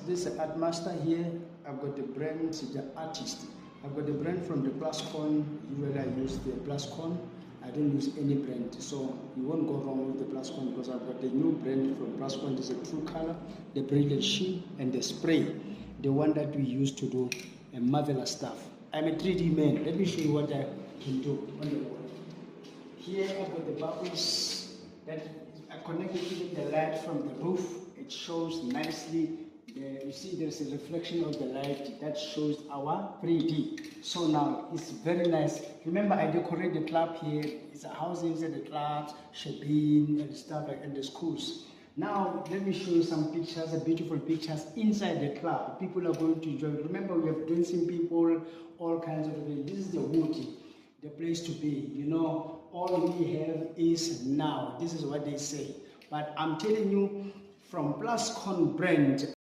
This is Art Master here. I've got the brand, the artist. I've got the brand from the Plascon. Usually I use the Plascon. I don't use any brand, so you won't go wrong with the Plascon because I've got the new brand from Plascon. This is a True Color, the Brilliant Sheen, and the spray, the one that we use to do a marvelous stuff. I'm a 3D man. Let me show you what I can do on the wall. Here I've got the bubbles that are connected to the light from the roof. It shows nicely. You see there's a reflection of the light that shows our 3D. So now it's very nice. Remember I decorate the club here. It's a house inside the clubs, shopping and stuff like in the schools. Now let me show you some pictures, beautiful pictures inside the club. People are going to enjoy. Remember we have dancing people, all kinds of things. This is the Woody, the place to be. You know, all we have is now. This is what they say. But I'm telling you, from Plascon brand,